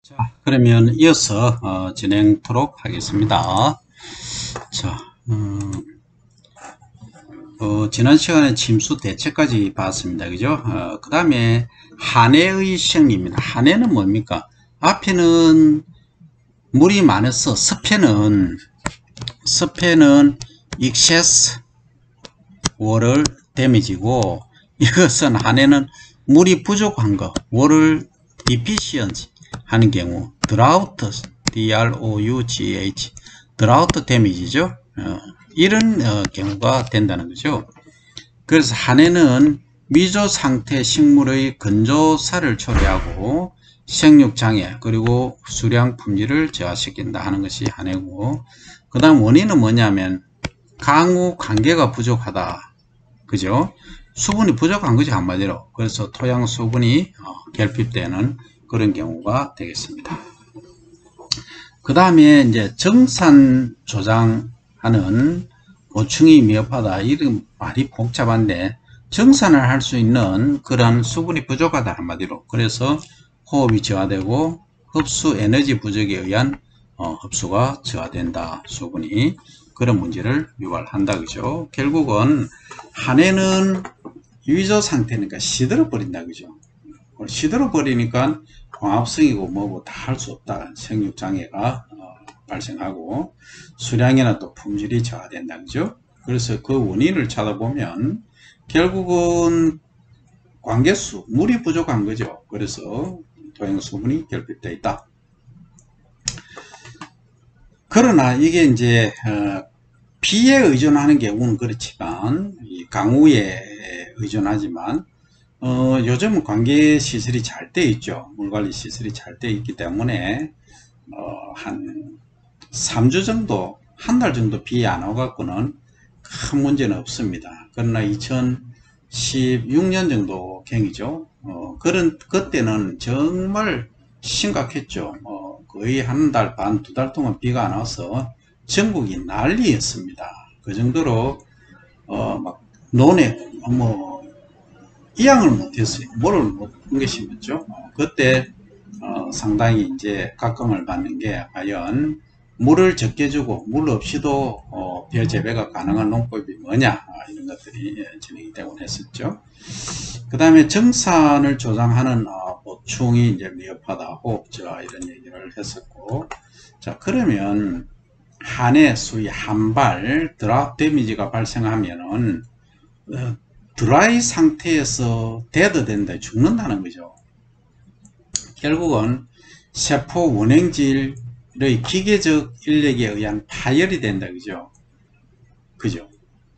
자, 그러면 이어서 진행토록 하겠습니다. 자, 지난 시간에 침수 대책까지 봤습니다. 그죠? 그 다음에 한해의 시행입니다. 한해는 뭡니까? 앞에는 물이 많아서 습해는 excess water damage이고, 이것은 한해는 물이 부족한 거, water deficiency 하는 경우, drought, D-R-O-U-G-H, drought damage죠. 이런 경우가 된다는 거죠. 그래서 한해는 미조 상태 식물의 건조사를 초래하고 생육 장애 그리고 수량 품질을 저하시킨다 하는 것이 한해고, 그 다음 원인은 뭐냐면 강우 관계가 부족하다. 그죠? 수분이 부족한 거죠, 한마디로. 그래서 토양 수분이 결핍되는 그런 경우가 되겠습니다. 그 다음에 이제 정산 조장하는 보충이 미흡하다. 이런 말이 복잡한데, 정산을 할 수 있는 그런 수분이 부족하다, 한마디로. 그래서 호흡이 저하되고 흡수 에너지 부족에 의한 흡수가 저하된다, 수분이. 그런 문제를 유발한다, 그죠? 결국은 한해는 위조 상태니까 시들어 버린다, 그죠? 시들어 버리니까 광합성이고 뭐고 다 할 수 없다. 생육 장애가 발생하고 수량이나 또 품질이 저하된다, 그죠? 그래서 그 원인을 찾아보면 결국은 관계수, 물이 부족한 거죠. 그래서 토양 수분이 결핍되어 있다. 그러나 이게 이제 비에 의존하는 경우는 그렇지만, 강우에 의존하지만 요즘은 관계 시설이 잘 돼 있죠. 물관리 시설이 잘 돼 있기 때문에 한 3주 정도, 한 달 정도 비 안 와갖고는 큰 문제는 없습니다. 그러나 2016년 정도 경이죠. 그때는 정말 심각했죠. 거의 한 달 반, 두 달 동안 비가 안 와서 전국이 난리였습니다. 그 정도로 막 논에 이양을 못했어요. 모를 못한 게 심했죠. 그때 상당히 이제 각광을 받는 게, 과연 물을 적게 주고 물 없이도 벼 재배가 가능한 농법이 뭐냐, 이런 것들이 진행이 되곤 했었죠. 그 다음에 정산을 조장하는 보충이 이제 미흡하다, 호흡저하, 이런 얘기를 했었고, 자, 그러면 한해 소위 한발 드랍 데미지가 발생하면은 드라이 상태에서 데드된다, 죽는다는 거죠. 결국은 세포 원행질의 기계적 인력에 의한 파열이 된다, 그죠? 그죠?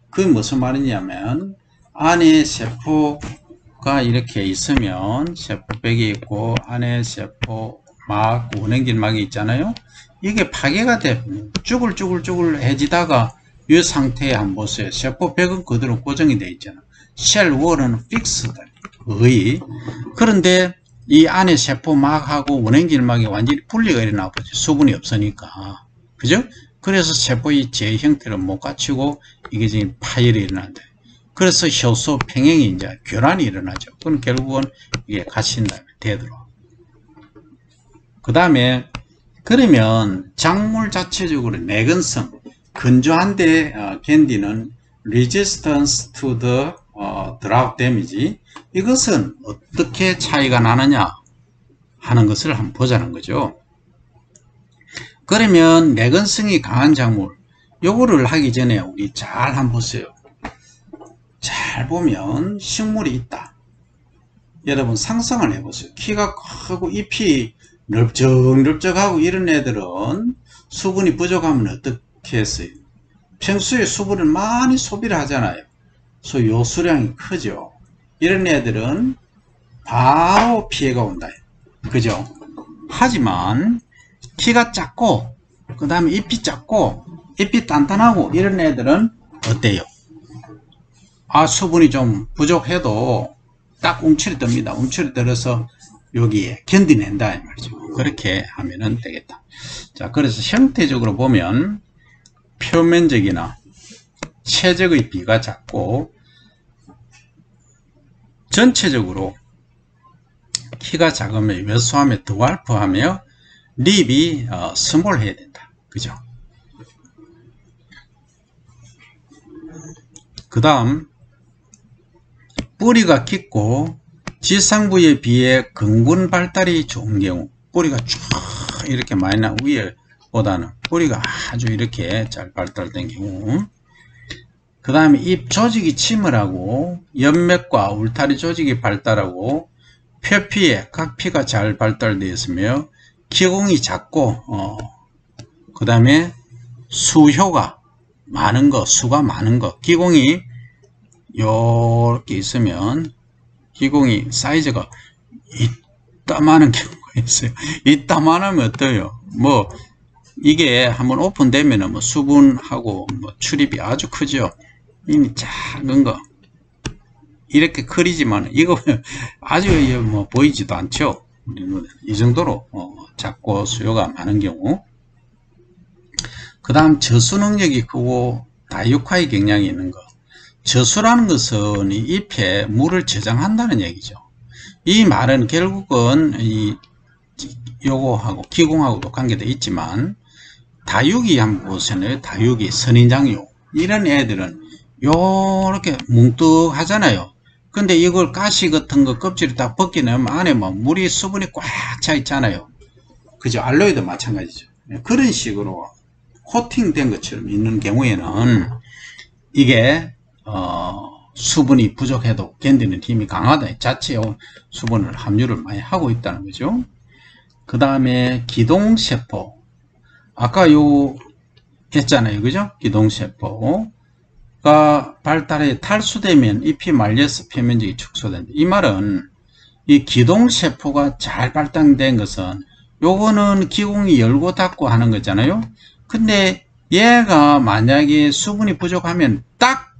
그게 무슨 말이냐면, 안에 세포가 이렇게 있으면, 세포백이 있고 안에 세포막, 원행질막이 있잖아요. 이게 파괴가 돼 쭈글쭈글해지다가 이 상태에 한번 보세요. 세포백은 그대로 고정이 되어 있잖아. 셀 월은 픽스다, 거의. 그런데 이 안에 세포막하고 원행질막이 완전히 분리가 일어나 버리죠. 수분이 없으니까. 그죠? 그래서 세포의 제 형태를 못 갖추고 이게 지금 파열이 일어난다. 그래서 효소 평행이 이제 교란이 일어나죠. 그럼 결국은 이게 갇힌다, 되도록. 그 다음에 그러면 작물 자체적으로 내근성, 건조한데 견디는 resistance to the drought damage, 이것은 어떻게 차이가 나느냐 하는 것을 한번 보자는 거죠. 그러면 내근성이 강한 작물, 요거를 하기 전에 우리 잘 한번 보세요. 잘 보면 식물이 있다. 여러분 상상을 해보세요. 키가 크고 잎이 넓적넓적하고 이런 애들은 수분이 부족하면 어떻게 했어요? 평소에 수분을 많이 소비를 하잖아요. 소위 요수량이 크죠. 이런 애들은 바로 피해가 온다, 그죠? 하지만 키가 작고 그 다음에 잎이 작고 잎이 단단하고 이런 애들은 어때요? 수분이 좀 부족해도 딱 움츠리 듭니다. 움츠리 들어서 여기에 견디낸다, 이 말이죠. 그렇게 하면 되겠다. 자, 그래서 형태적으로 보면 표면적이나 체적의 비가 작고 전체적으로 키가 작으며 왜소하며 드왈프하며 립이 스몰 해야 된다. 그죠? 그 다음 뿌리가 깊고 지상부에 비해 근군 발달이 좋은 경우, 뿌리가 쭉 이렇게 많이 나 위에 보다는 뿌리가 아주 이렇게 잘 발달된 경우, 그 다음에 잎 조직이 침울하고 연맥과 울타리 조직이 발달하고 표피에 각피가 잘 발달되어 있으며 기공이 작고 그 다음에 수효가 많은 거, 수가 많은 거, 기공이 요렇게 있으면 기공이 사이즈가 이따만한 경우가 있어요. 이따만하면 어때요? 뭐 이게 한번 오픈되면은 뭐 수분하고 뭐 출입이 아주 크죠. 이미 작은 거 이렇게 크리지만 이거 아주 뭐 보이지도 않죠. 이 정도로 작고 수요가 많은 경우. 그 다음 저수 능력이 크고 다육화의 경향이 있는 거. 저수라는 것은 이 잎에 물을 저장한다는 얘기죠. 이 말은 결국은 요거하고 기공하고도 관계되어 있지만, 다육이 한번 보세요. 다육이 선인장류 이런 애들은 요렇게 뭉뚝하잖아요. 근데 이걸 가시 같은 거 껍질을 다 벗겨내면 안에 뭐 물이 수분이 꽉 차 있잖아요. 그죠? 알로에도 마찬가지죠. 그런 식으로 코팅된 것처럼 있는 경우에는 이게 수분이 부족해도 견디는 힘이 강하다. 자체에 수분을 함유를 많이 하고 있다는 거죠. 그 다음에 기동세포, 아까 요 했잖아요. 그죠? 기동세포가 발달해 탈수되면 잎이 말려서 표면적이 축소된다. 이 말은 이 기동세포가 잘 발달된 것은 요거는 기공이 열고 닫고 하는 거잖아요. 근데 얘가 만약에 수분이 부족하면 딱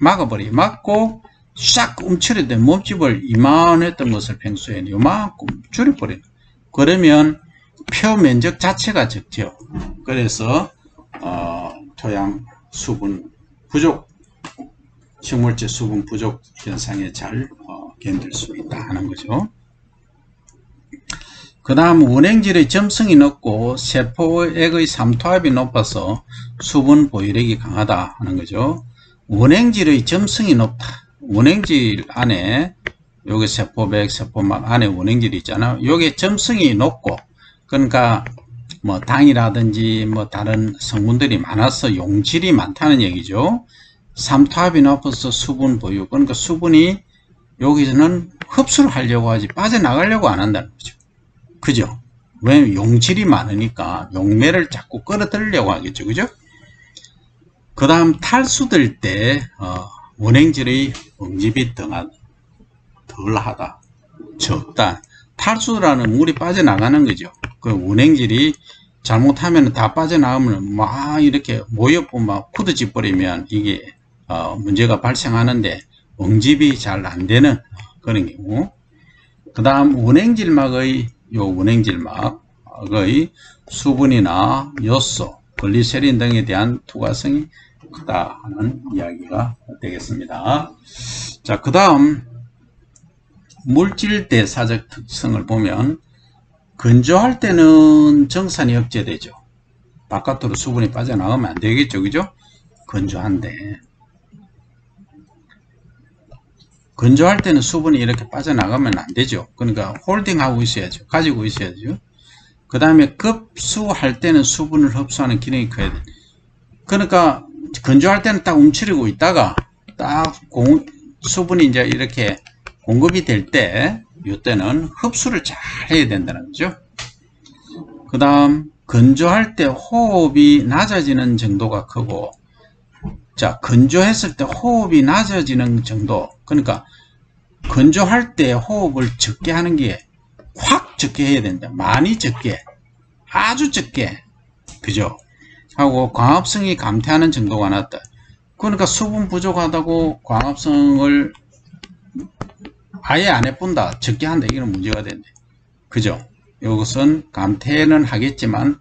막고 싹 움츠려든 몸집을 이만했던 것을 평소에 요만큼 줄여버려요. 그러면 표 면적 자체가 적죠. 그래서 토양 수분 부족, 식물질 수분 부족 현상에 잘 견딜 수 있다 하는 거죠. 그 다음 원행질의 점성이 높고 세포액의 삼투압이 높아서 수분 보유력이 강하다 하는 거죠. 원행질의 점성이 높다. 원행질 안에 여기 세포백, 세포막 안에 원행질이 있잖아요. 요게 점성이 높고, 그러니까 뭐 당이라든지 뭐 다른 성분들이 많아서 용질이 많다는 얘기죠. 삼투압이 높아서 수분 보유, 그러니까 수분이 여기서는 흡수를 하려고 하지 빠져나가려고 안 한다는 거죠. 그죠? 왜냐면 용질이 많으니까 용매를 자꾸 끌어들이려고 하겠죠. 그죠? 그 다음 탈수될 때 원행질의 응집이 덜하다, 적다. 탈수라는 물이 빠져나가는 거죠. 그 원행질이 잘못하면 다 빠져나가면 막 이렇게 모여서 막 굳어져 버리면 이게 문제가 발생하는데 응집이 잘 안 되는 그런 경우. 그 다음 원행질막의 원행질막의 수분이나 요소, 글리세린 등에 대한 투과성이 크다 하는 이야기가 되겠습니다. 자, 그 다음 물질 대사적 특성을 보면 건조할 때는 정산이 억제되죠. 바깥으로 수분이 빠져나가면 안 되겠죠. 그죠? 건조한데 건조할 때는 수분이 이렇게 빠져나가면 안 되죠. 그러니까 홀딩하고 있어야죠. 가지고 있어야죠. 그 다음에 급수할 때는 수분을 흡수하는 기능이 커야 돼. 그러니까 건조할 때는 딱 움츠리고 있다가 딱 수분이 이제 이렇게 공급이 될 때, 이때는 흡수를 잘 해야 된다는 거죠. 그 다음 건조할 때 호흡이 낮아지는 정도가 크고, 자, 건조했을 때 호흡이 낮아지는 정도, 그러니까 건조할 때 호흡을 적게 하는 게 확 적게 해야 된다. 많이 적게, 아주 적게, 그죠? 하고 광합성이 감퇴하는 정도가 낮다. 그러니까 수분 부족하다고 광합성을 아예 안 해본다, 적게 한다, 이건 문제가 된대. 그죠? 이것은 감퇴는 하겠지만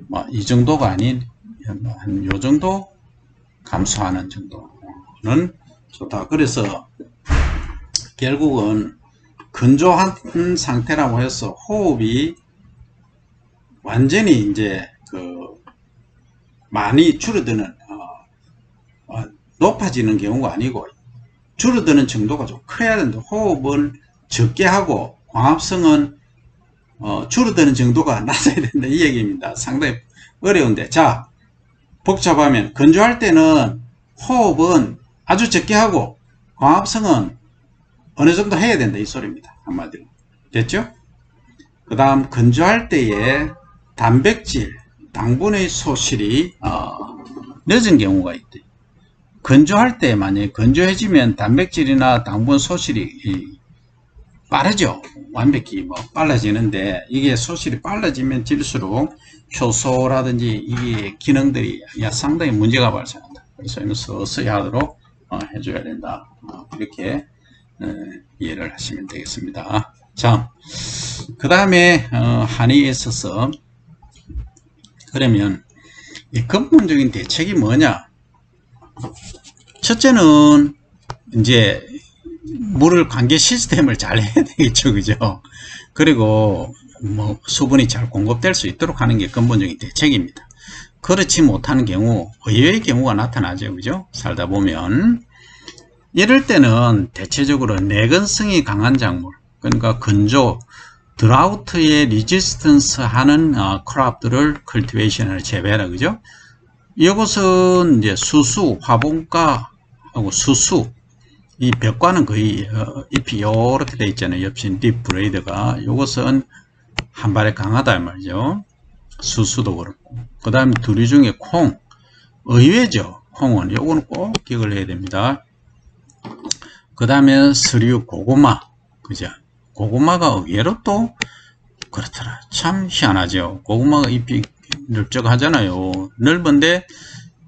뭐 이 정도가 아닌 한 요 정도 감소하는 정도는 좋다. 그래서 결국은 건조한 상태라고 해서 호흡이 완전히 이제 많이 줄어드는 높아지는 경우가 아니고 줄어드는 정도가 좀 커야 되는데 호흡은 적게 하고 광합성은 줄어드는 정도가 낮아야 된다 이 얘기입니다. 상당히 어려운데 자 복잡하면 건조할 때는 호흡은 아주 적게 하고 광합성은 어느 정도 해야 된다 이 소리입니다. 한마디로 됐죠? 그 다음 건조할 때에 단백질 당분의 소실이 늦은 경우가 있대. 건조할 때 만약에 건조해지면 단백질이나 당분 소실이 빠르죠. 완벽히 빨라지는데 이게 소실이 빨라지면 질수록 효소라든지 이게 기능들이 상당히 문제가 발생한다. 그래서 이는 서서히 하도록 해줘야 된다. 이렇게 이해를 하시면 되겠습니다. 자, 그 다음에 한의에 있어서 그러면 이 근본적인 대책이 뭐냐? 첫째는 이제 물을 관계 시스템을 잘 해야 되겠죠, 그죠? 그리고 수분이 잘 공급될 수 있도록 하는 게 근본적인 대책입니다. 그렇지 못하는 경우 의외의 경우가 나타나죠, 그죠? 살다 보면 이럴 때는 대체적으로 내근성이 강한 작물, 그러니까 건조, 드라우트에 리지스턴스 하는 크롭들을 컬티베이션을 재배하라, 그죠? 이것은 이제 수수, 화분과하고 수수, 이 벽과는 거의 잎이 이렇게 되어 있잖아요. 엽신 딥 브레이드가. 이것은 한 발에 강하다 말이죠. 수수도 그렇고. 그 다음에 두류 중에 콩, 의외죠. 콩은 요거는 꼭 기억을 해야 됩니다. 그 다음에 서류, 고구마, 그죠? 고구마가 의외로 또 그렇더라. 참 희한하죠. 고구마가 잎이 넓적하잖아요. 넓은데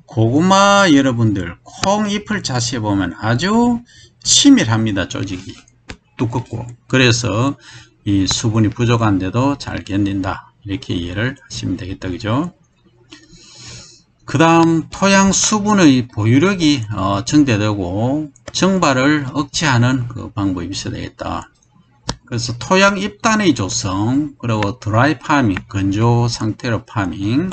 고구마 여러분들 콩 잎을 자세히 보면 아주 치밀합니다. 조직이 두껍고. 그래서 이 수분이 부족한데도 잘 견딘다. 이렇게 이해를 하시면 되겠다. 그죠? 그 다음 토양 수분의 보유력이 증대되고 증발을 억제하는 그 방법이 있어야 되겠다. 그래서 토양 입단의 조성, 그리고 드라이 파밍, 건조 상태로 파밍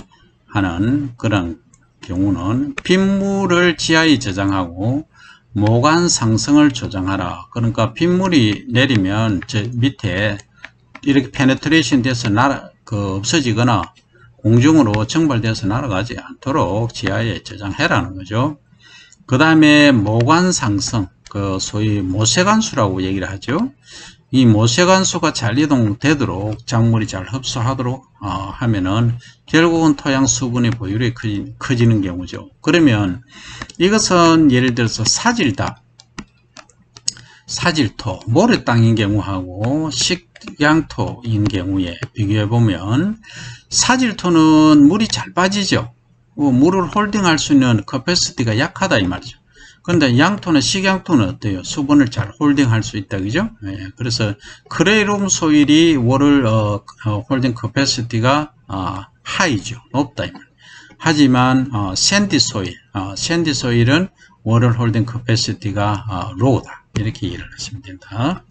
하는 그런 경우는 빗물을 지하에 저장하고 모관 상승을 조장하라. 그러니까 빗물이 내리면 저 밑에 이렇게 페네트레이션 돼서 없어지거나 공중으로 증발돼서 날아가지 않도록 지하에 저장해라는 거죠. 그 다음에 모관 상승, 소위 모세관수라고 얘기를 하죠. 이 모세관수가 잘 이동되도록 작물이 잘 흡수하도록 하면은 결국은 토양 수분의 보유력이 커지는 경우죠. 그러면 이것은 예를 들어서 사질토, 모래땅인 경우하고 식양토인 경우에 비교해 보면 사질토는 물이 잘 빠지죠. 물을 홀딩할 수 있는 커패시티가 약하다 이 말이죠. 그런데 양토나 식양토는 어때요? 수분을 잘 홀딩할 수 있다, 그죠? 예, 그래서 크레이룸 소일이 워를 홀딩 커패시티가 하이죠, 높다 이 말. 하지만 샌디 소일은 워를 홀딩 커패시티가 로우다. 이렇게 이해를 하시면 됩니다.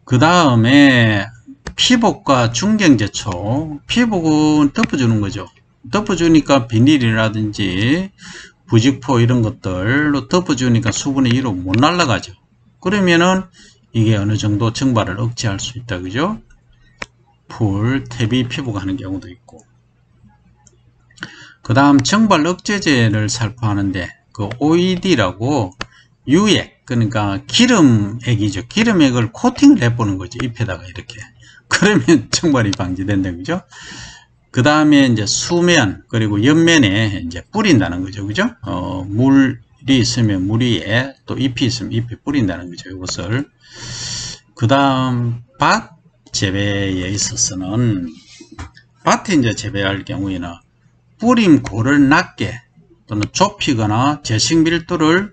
그 다음에 피복과 중경제초, 피복은 덮어주는 거죠. 덮어주니까 비닐이라든지 부직포 이런 것들로 덮어주니까 수분이 위로 못 날아가죠. 그러면은 이게 어느 정도 증발을 억제할 수 있다, 그죠? 탭이 피부가 하는 경우도 있고. 그 다음 증발 억제제를 살포하는데 그 OED라고 유액, 그러니까 기름액이죠. 기름액을 코팅을 해보는 거죠. 잎에다가 이렇게. 그러면 증발이 방지된다, 그죠? 그 다음에 이제 수면, 그리고 옆면에 이제 뿌린다는 거죠. 그죠? 물이 있으면 물 위에, 또 잎이 있으면 잎에 뿌린다는 거죠. 이것을. 그 다음, 밭 재배에 있어서는, 밭에 이제 재배할 경우에는 뿌림 골을 낮게 또는 좁히거나 재식 밀도를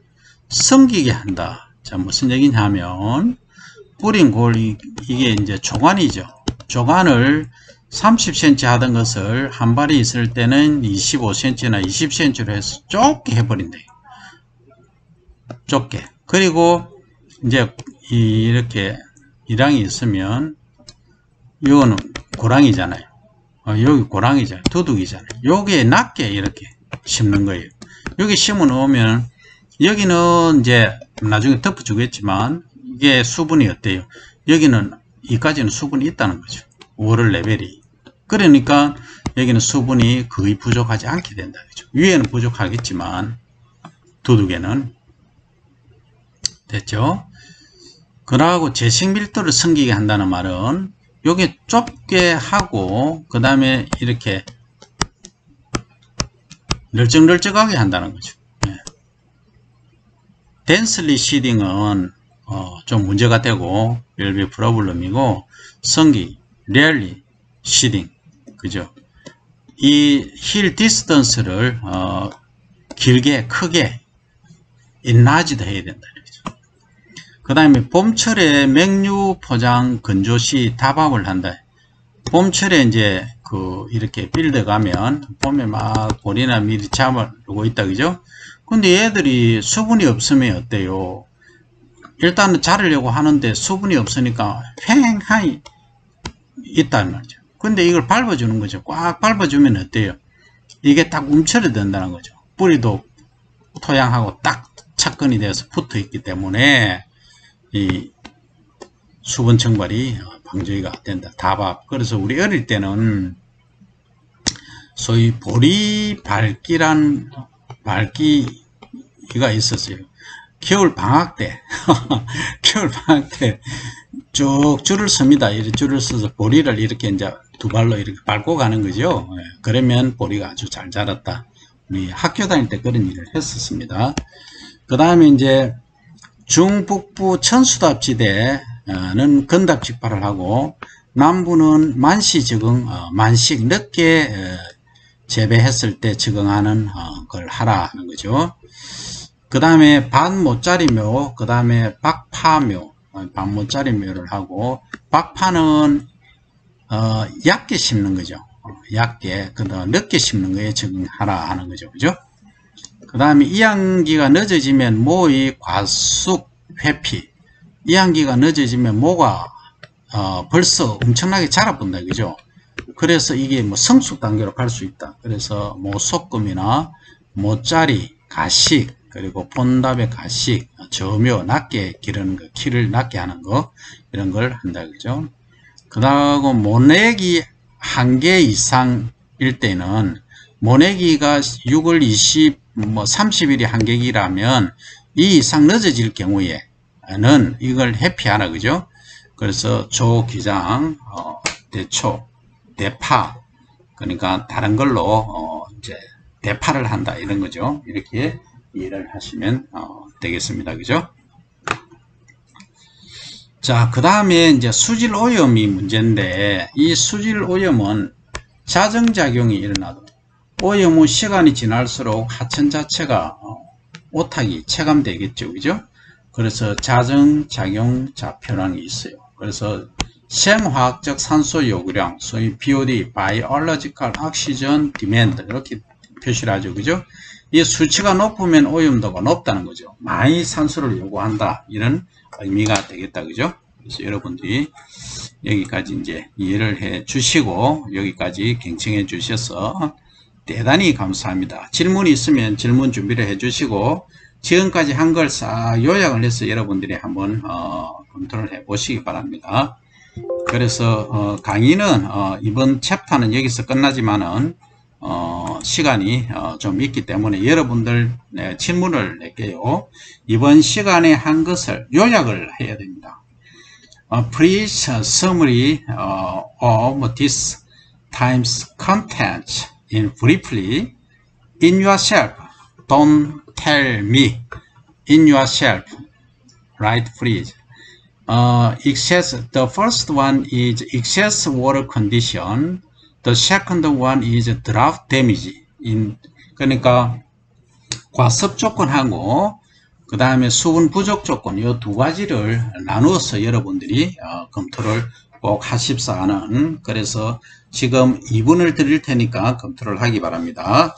섬기게 한다. 자, 무슨 얘기냐 하면, 뿌린 골이, 이게 이제 조관이죠. 조관을 30cm 하던 것을 한 발이 있을 때는 25cm나 20cm로 해서 좁게 해버린다. 좁게. 그리고 이제 이렇게 이랑이 있으면 이거는 고랑이잖아요. 여기 고랑이잖아요. 도둑이잖아요. 여기에 낮게 이렇게 심는 거예요. 여기 심어 놓으면 여기는 이제 나중에 덮어주겠지만 이게 수분이 어때요? 여기는 이까지는 수분이 있다는 거죠. 워럴 레벨이. 그러니까 여기는 수분이 거의 부족하지 않게 된다. 그죠? 위에는 부족하겠지만 도둑에는 됐죠? 그러고 제식 밀도를 섬기게 한다는 말은 요게 좁게 하고 그 다음에 이렇게 널쩍널쩍하게 한다는 거죠. 덴슬리 시딩은 좀 문제가 되고 웰비 프로블럼이고 성기 렐리 시딩 그죠? 이 힐 디스턴스를 길게 크게 인라지도 해야 된다. 그 다음에 봄철에 맹류 포장 건조 시 답압을 한다. 봄철에 이제 이렇게 빌드 가면 봄에 막 보리나 밀이 잡아오고 있다. 그죠? 근데 얘들이 수분이 없으면 어때요? 일단은 자르려고 하는데 수분이 없으니까 휑하니 있다는 말이죠. 근데 이걸 밟아주는 거죠. 꽉 밟아주면 어때요? 이게 딱 움츠려 된다는 거죠. 뿌리도 토양하고 딱 착근이 되어서 붙어 있기 때문에 이 수분 증발이 방조기가 된다. 답압. 그래서 우리 어릴 때는 소위 보리 밝기란 밝기가 있었어요. 겨울 방학 때 겨울 방학 때 쭉 줄을 섭니다. 이렇게 줄을 서서 보리를 이렇게 이제 두 발로 이렇게 밟고 가는 거죠. 그러면 보리가 아주 잘 자랐다. 우리 학교 다닐 때 그런 일을 했었습니다. 그 다음에 이제 중북부 천수답지대는 건답 직발을 하고 남부는 만시 적응, 만식 늦게 재배했을 때 적응하는 걸 하라는 거죠. 그 다음에 반모짜리묘, 그 다음에 박파묘, 반모짜리묘를 하고 박파는 얕게 심는 거죠. 얕게, 그다음 늦게 심는 거에 적응하라 하는 거죠. 그죠? 그 다음에 이항기가 늦어지면 모의 과숙 회피. 이항기가 늦어지면 모가 벌써 엄청나게 자라본다. 그죠? 그래서 이게 뭐 성숙 단계로 갈 수 있다. 그래서 모소금이나 모짜리, 가식, 그리고 폰답의 가식, 저묘, 낮게 기르는 거, 키를 낮게 하는 거, 이런 걸 한다. 그죠? 그 다음 모내기 1개 이상일 때는 모내기가 6월 30일이 한계기라면 이 이상 늦어질 경우에는 이걸 회피하라. 그죠? 그래서 조기장, 대초, 대파, 그러니까 다른 걸로 이제 대파를 한다 이런 거죠. 이렇게 이해를 하시면 되겠습니다. 그죠? 자, 그 다음에 이제 수질 오염이 문제인데 이 수질 오염은 자정작용이 일어나도 오염 후 시간이 지날수록 하천 자체가 오탁이 체감되겠죠. 그죠? 그래서 자정작용 좌표라는 게 있어요. 그래서 생화학적 산소 요구량, 소위 BOD, Biological Oxygen Demand 이렇게 표시를 하죠. 그죠? 이 수치가 높으면 오염도가 높다는 거죠. 많이 산소를 요구한다. 이런 의미가 되겠다. 그죠? 그래서 여러분들이 여기까지 이제 이해를 해 주시고 여기까지 경청해 주셔서 대단히 감사합니다. 질문이 있으면 질문 준비를 해 주시고 지금까지 한 걸 싹 요약을 해서 여러분들이 한번 검토를 해 보시기 바랍니다. 그래서 강의는 이번 챕터는 여기서 끝나지만은 시간이 좀 있기 때문에 여러분들 질문을 낼게요. 이번 시간에 한 것을 요약을 해야 됩니다. Please summary of this time's content in briefly in yourself. Don't tell me. In yourself. Right, please. The first one is excess water condition. The second one is drought damage. 그러니까 과습 조건하고 그 다음에 수분 부족 조건 이 두 가지를 나누어서 여러분들이 검토를 꼭 하십사 하는 그래서 지금 2분을 드릴 테니까 검토를 하기 바랍니다.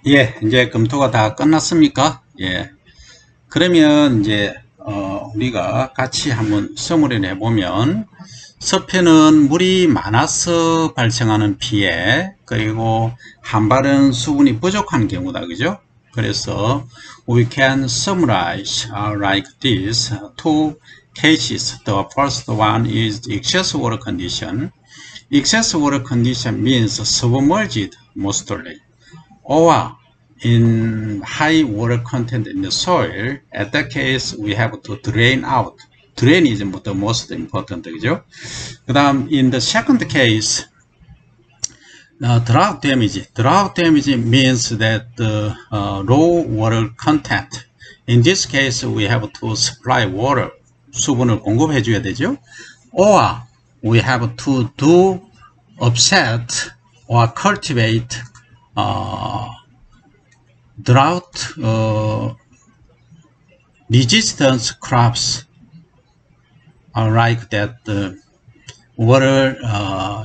예, 이제 검토가 다 끝났습니까? 예. 그러면 이제 우리가 같이 한번 서무리를 해보면, 서편은 물이 많아서 발생하는 피해, 그리고 한발은 수분이 부족한 경우다, 그죠? 그래서 we can summarize like this: two cases. The first one is the excess water condition. Excess water condition means submerged mostly, or in high water content in the soil. At that case, we have to drain out. Drain is the most important, 그죠? 그 다음, in the second case, drought damage. Drought damage means that the low water content. In this case, we have to supply water. 수분을 공급해 줘야 되죠? Or we have to do offset or cultivate drought resistance crops, like that water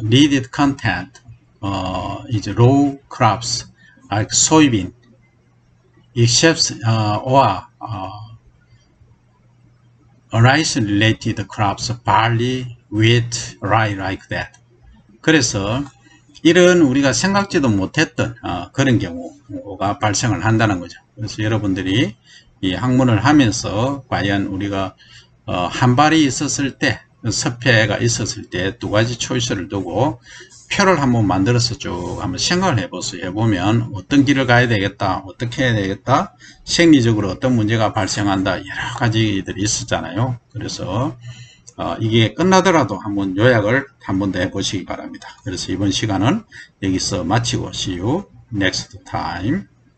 needed content is low crops like soybean, except or rice related crops, barley, wheat, rye, like that. 그래서 이런 우리가 생각지도 못했던 그런 경우가 발생을 한다는 거죠. 그래서 여러분들이 이 학문을 하면서 과연 우리가 한발이 있었을 때, 섭해가 있었을 때 두 가지 초이스를 두고 표를 한번 만들어서 쭉 한번 생각을 해보면 어떤 길을 가야 되겠다, 어떻게 해야 되겠다, 생리적으로 어떤 문제가 발생한다, 여러 가지들이 있었잖아요. 그래서 이게 끝나더라도 한번 요약을 한 번 더 해보시기 바랍니다. 그래서 이번 시간은 여기서 마치고 see you next time.